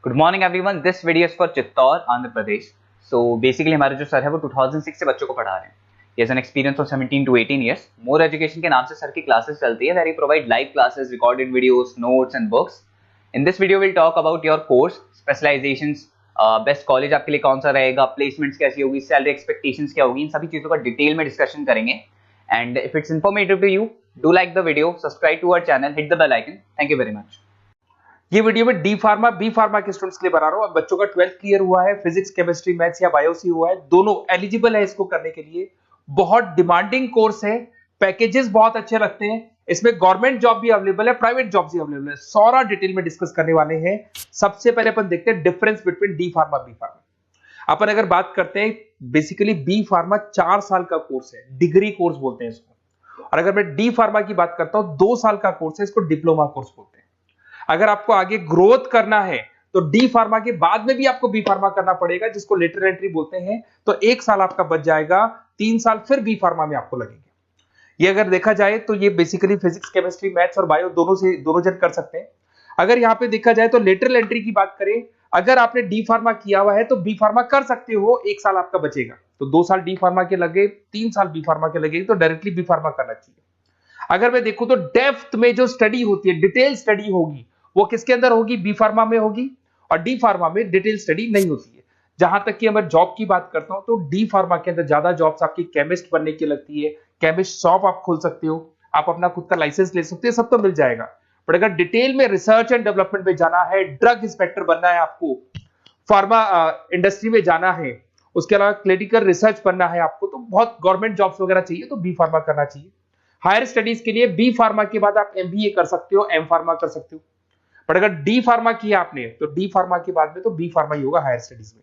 Good morning everyone, this video is for Chittor Andhra Pradesh. So basically हमारे जो sir है वो 2006 से बच्चों को पढ़ा रहे हैं। He has an experience of 17 to 18 years. More education के नाम से सर की क्लासेस चलती है, where he provide live classes, recorded videos, notes and books. In this video will talk about your course, specialisations, best college आपके लिए कौन सा रहेगा, प्लेसमेंट्स कैसी होगी, सैलरी एक्सपेक्टेशंस क्या होगी, इन सभी चीजों का डिटेल में डिस्कशन करेंगे। And if it's informative to you, do like the video, subscribe to our channel, hit the bell icon. Thank you very much. ये वीडियो में डी फार्मा बी फार्मा के स्टूडेंट्स के लिए बना रहा हूं। अब बच्चों का 12th क्लियर हुआ है, फिजिक्स केमिस्ट्री मैथ्स या बायो से हुआ है, दोनों एलिजिबल है इसको करने के लिए। बहुत डिमांडिंग कोर्स है, पैकेजेस बहुत अच्छे रखते हैं, इसमें गवर्नमेंट जॉब भी अवेलेबल है, प्राइवेट जॉब भी अवेलेबल है। सारा डिटेल में डिस्कस करने वाले हैं। सबसे पहले अपन देखते हैं difference between D pharma B pharma. अपन अगर बात करते हैं, बेसिकली बी फार्मा 4 साल का कोर्स है, डिग्री कोर्स बोलते हैं इसको। और अगर मैं डी फार्मा की बात करता हूं, 2 साल का कोर्स है, इसको डिप्लोमा कोर्स बोलते हैं। अगर आपको आगे ग्रोथ करना है तो डी फार्मा के बाद में भी आपको बी फार्मा करना पड़ेगा, जिसको लेटर एंट्री बोलते हैं। तो 1 साल आपका बच जाएगा, 3 साल फिर बी फार्मा में आपको लगेंगे। ये अगर देखा जाए तो ये बेसिकली फिजिक्स केमिस्ट्री मैथ्स और बायो दोनों जन कर सकते हैं। अगर यहाँ पे देखा जाए तो लेटरल एंट्री की बात करें, अगर आपने डी फार्मा किया हुआ है तो बी फार्मा कर सकते हो, 1 साल आपका बचेगा। तो 2 साल डी फार्मा के लगे, 3 साल बी फार्मा के लगे, तो डायरेक्टली बी फार्मा करना चाहिए। अगर मैं देखूं तो डेप्थ में जो स्टडी होती है, डिटेल स्टडी होगी, वो किसके अंदर होगी? बी फार्मा में होगी। और डी फार्मा में डिटेल स्टडी नहीं होती है। जहां तक कि मैं जॉब की बात करता हूं तो डी फार्मा के अंदर ज्यादा जॉब्स आपकी केमिस्ट बनने की लगती है। केमिस्ट शॉप आप खोल सकते हो, आप अपना खुद का लाइसेंस ले सकते हो, सब तो मिल जाएगा। पर अगर डिटेल में रिसर्च एंड डेवलपमेंट में जाना है, ड्रग इंस्पेक्टर बनना है आपको, फार्मा इंडस्ट्री में जाना है, उसके अलावा क्लिनिकल रिसर्च बनना है आपको, तो बहुत गवर्नमेंट जॉब्स वगैरह चाहिए, तो बी फार्मा करना चाहिए। हायर स्टडीज के लिए बी फार्मा के बाद आप एमबीए कर सकते हो, एम फार्मा कर सकते हो। पर अगर डी फार्मा किया आपने तो डी फार्मा के बाद में तो बी फार्मा ही होगा हायर स्टडीज में।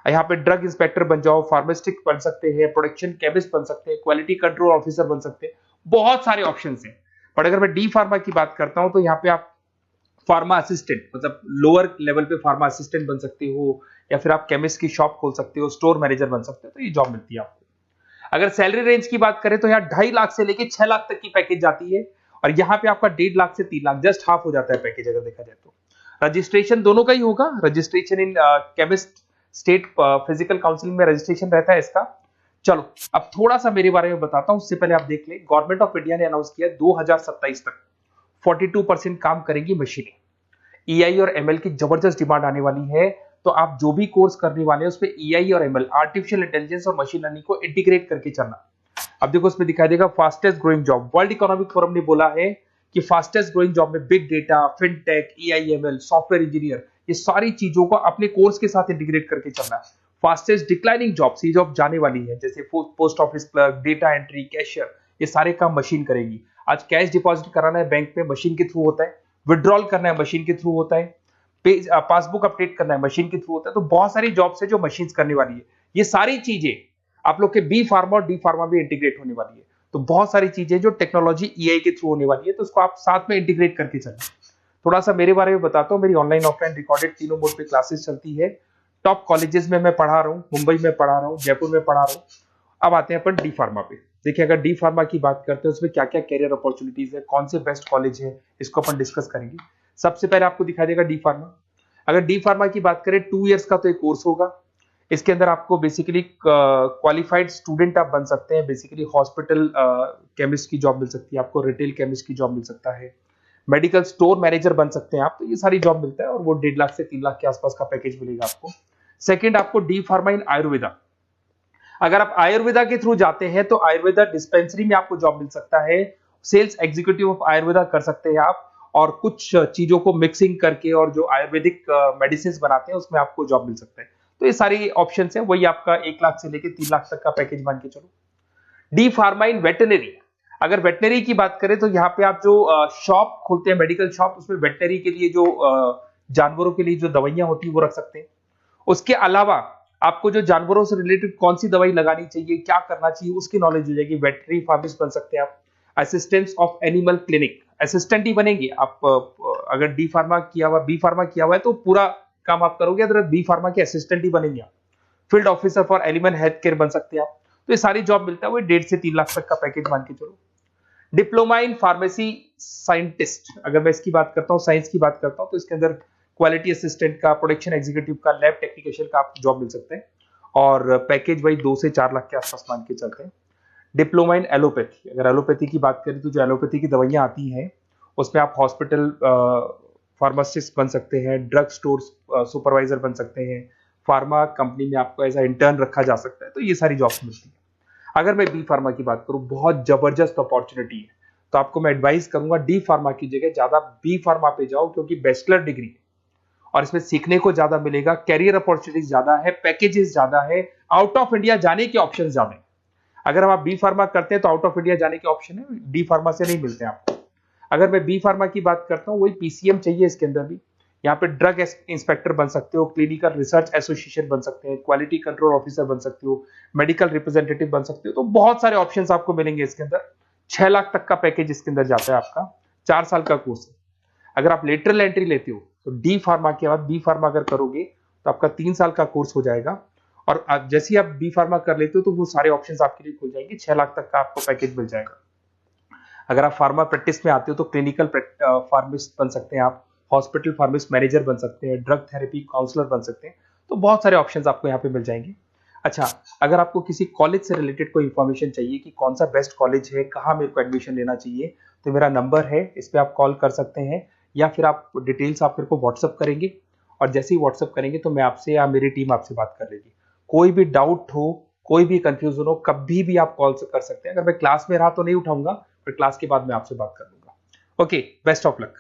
यहाँ पे ड्रग इंस्पेक्टर बन जाओ, फार्मास्टिक बन सकते हैं, प्रोडक्शन केमिस्ट बन सकते हैं, क्वालिटी कंट्रोल ऑफिसर बन सकते हैं, बहुत सारे ऑप्शंस हैं। पर अगर मैं डी फार्मा की बात करता हूं तो यहाँ पे आप फार्मा असिस्टेंट, मतलब लोअर लेवल पे फार्मा असिस्टेंट बन सकते हो, या फिर आप केमिस्ट की शॉप खोल सकते हो, स्टोर मैनेजर बन सकते हो, तो ये जॉब मिलती है आपको। अगर सैलरी रेंज की बात करें तो यहाँ 2.5 लाख से लेके 6 लाख तक की पैकेज जाती है। और यहाँ पे आपका 1.5 लाख से 3 लाख, जस्ट हाफ हो जाता है पैकेज अगर देखा जाए तो। रजिस्ट्रेशन दोनों का ही होगा। Registration in chemist state physical counselling में रजिस्ट्रेशन रहता है इसका। चलो अब थोड़ा सा मेरे बारे में बताता हूं, उससे पहले आप देख लें। गवर्नमेंट ऑफ इंडिया ने अनाउंस किया 2027 तक 42% काम करेंगी मशीनें। ईआई और एमएल की जबरदस्त डिमांड आने वाली है। तो आप जो भी कोर्स करने वाले हैं उसमें ईआई और एमएल, आर्टिफिशियल इंटेलिजेंस और मशीन लर्निंग को इंटीग्रेट करके चलना। अब देखो इसमें दिखाई देगा fastest growing job. World economic forum ने बोला है कि फास्टेस्ट ग्रोइंग जॉब में big data, fintech, AIML, software engineer, ये सारी चीजों को अपने कोर्स के साथ इंटीग्रेट करके चलना। फास्टेस्ट डिक्लाइनिंग जॉब्स, ये जॉब जाने वाली है, जैसे post office clerk, data entry, cashier, ये सारे काम मशीन करेगी। आज कैश डिपॉजिट कराना है बैंक में, मशीन के थ्रू होता है। विड्रॉल करना है, मशीन के थ्रू होता है। पासबुक अपडेट करना है, मशीन के थ्रू होता है। तो बहुत सारी जॉब्स है जो मशीन करने वाली है। ये सारी चीजें आप लोग के बी फार्मा और डी फार्मा भी इंटीग्रेट होने वाली है। तो बहुत सारी चीजें जो टेक्नोलॉजी ईआई के थ्रू होने वाली है, तो उसको आप साथ में इंटीग्रेट करके चलें। थोड़ा सा मेरे बारे में बताता हूँ। मेरी ऑनलाइन ऑफलाइन रिकॉर्डेड तीनों मोड पे क्लासेस चलती है। टॉप कॉलेजेस में मैं पढ़ा रहा हूँ, मुंबई में पढ़ा रहा हूँ, जयपुर में पढ़ा रहा हूँ। अब आते हैं अपन डी फार्मा पे। देखिए अगर डी फार्मा की बात करते हैं उसमें क्या क्या कैरियर अपॉर्चुनिटीज है, कौन से बेस्ट कॉलेज है, इसको अपन डिस्कस करेंगे। सबसे पहले आपको दिखाई देगा डी फार्मा। अगर डी फार्मा की बात करें 2 इयर्स का तो एक कोर्स होगा। इसके अंदर आपको बेसिकली क्वालिफाइड स्टूडेंट आप बन सकते हैं। बेसिकली हॉस्पिटल केमिस्ट की जॉब मिल सकती है आपको, रिटेल केमिस्ट की जॉब मिल सकता है, मेडिकल स्टोर मैनेजर बन सकते हैं आप। तो ये सारी जॉब मिलता है और वो 1.5 लाख से 3 लाख के आसपास का पैकेज मिलेगा आपको। सेकंड, आपको डी फार्मा इन आयुर्वेदा। अगर आप आयुर्वेदा के थ्रू जाते हैं तो आयुर्वेदा डिस्पेंसरी में आपको जॉब मिल सकता है। सेल्स एग्जीक्यूटिव ऑफ आयुर्वेदा कर सकते हैं आप, और कुछ चीजों को मिक्सिंग करके और जो आयुर्वेदिक मेडिसिन बनाते हैं उसमें आपको जॉब मिल सकता है। तो ये सारी ऑप्शंस हैं, वही आपका 1 लाख से लेके 3 लाख तक का पैकेज मान के चलो। डी फार्मा इन वेटनरी। अगर वेटनरी की बात करें तो यहाँ पे आप जो शॉप खोलते हैं, मेडिकल शॉप, उसमें वेटनरी के लिए जो जानवरों के लिए जो दवाइयां होती है वो रख सकते हैं। उसके अलावा आपको जो जानवरों से रिलेटेड कौन सी दवाई लगानी चाहिए, क्या करना चाहिए, उसकी नॉलेज हो जाएगी। वेटनरी फार्मासिस्ट बन सकते हैं आप। Assistants of animal clinic, assistant ही बनेंगे आप। अगर डी फार्मा किया हुआ, बी फार्मा किया हुआ है तो पूरा काम आप करोगे, अगर बी फार्मा के असिस्टेंट ही बनेंगे आप। Field officer for animal health care बन सकते हैं आप। तो ये सारी जॉब मिलता है, वो 1.5 से 3 लाख तक का पैकेज मान के चलो। डिप्लोमा इन फार्मेसी साइंटिस्ट, अगर मैं इसकी बात करता हूँ, साइंस की बात करता हूँ, तो इसके अंदर क्वालिटी असिस्टेंट का, प्रोडक्शन एग्जीक्यूटिव का, लैब टेक्नीशियन का आप जॉब मिल सकते हैं और पैकेज वही 2 से 4 लाख के आसपास मान के चलते हैं। डिप्लोमा इन एलोपैथी, अगर एलोपैथी की बात करें तो जो एलोपैथी की दवाइयाँ आती हैं उसमें आप हॉस्पिटल फार्मासिस्ट बन सकते हैं, ड्रग स्टोर सुपरवाइजर बन सकते हैं, फार्मा कंपनी में आपको एज इंटर्न रखा जा सकता है, तो ये सारी जॉब्स मिलती है। अगर मैं बी फार्मा की बात करूं, बहुत जबरदस्त अपॉर्चुनिटी है, तो आपको मैं एडवाइस करूंगा डी फार्मा की जगह ज्यादा बी फार्मा पे जाओ, क्योंकि बैचलर डिग्री है और इसमें सीखने को ज्यादा मिलेगा, कैरियर अपॉर्चुनिटीज ज्यादा है, पैकेजेस ज्यादा है, आउट ऑफ इंडिया जाने के ऑप्शन ज्यादा है। अगर हम आप बी फार्मा करते हैं तो आउट ऑफ इंडिया जाने के ऑप्शन है, डी फार्मा से नहीं मिलते आपको। अगर मैं बी फार्मा की बात करता हूँ, वही पीसीएम चाहिए इसके अंदर भी। यहाँ पे ड्रग इंस्पेक्टर बन सकते हो, क्लिनिकल रिसर्च एसोसिएशन बन सकते हैं, क्वालिटी कंट्रोल ऑफिसर बन सकते हो, मेडिकल रिप्रेजेंटेटिव बन सकते हो, तो बहुत सारे ऑप्शंस आपको मिलेंगे इसके अंदर। 6 लाख तक का पैकेज इसके अंदर जाता है आपका, 4 साल का कोर्स है। अगर आप लेटरल एंट्री लेते हो तो डी फार्मा के बाद बी फार्मा अगर करोगे तो आपका 3 साल का कोर्स हो जाएगा, और जैसे ही आप बी फार्मा कर लेते हो तो वो सारे ऑप्शंस आपके लिए खुल जाएंगे, 6 लाख तक का आपको पैकेज मिल जाएगा। अगर आप फार्मा प्रैक्टिस में आते हो तो क्लिनिकल फार्मिस्ट बन सकते हैं आप, हॉस्पिटल फार्मिस्ट मैनेजर बन सकते हैं, ड्रग थेरेपी काउंसलर बन सकते हैं, तो बहुत सारे ऑप्शंस आपको यहाँ पे मिल जाएंगे। अच्छा, अगर आपको किसी कॉलेज से रिलेटेड कोई इन्फॉर्मेशन चाहिए कि कौन सा बेस्ट कॉलेज है, कहाँ मेरे को एडमिशन लेना चाहिए, तो मेरा नंबर है, इस पर आप कॉल कर सकते हैं, या फिर आप डिटेल्स आप मेरे को व्हाट्सअप करेंगे, और जैसे ही व्हाट्सअप करेंगे तो मैं आपसे या मेरी टीम आपसे बात कर लेगी। कोई भी डाउट हो, कोई भी कंफ्यूजन हो, कभी भी आप कॉल कर सकते हैं। अगर मैं क्लास में रहा तो नहीं उठाऊंगा, फिर क्लास के बाद मैं आपसे बात कर लूंगा। Okay, best of luck.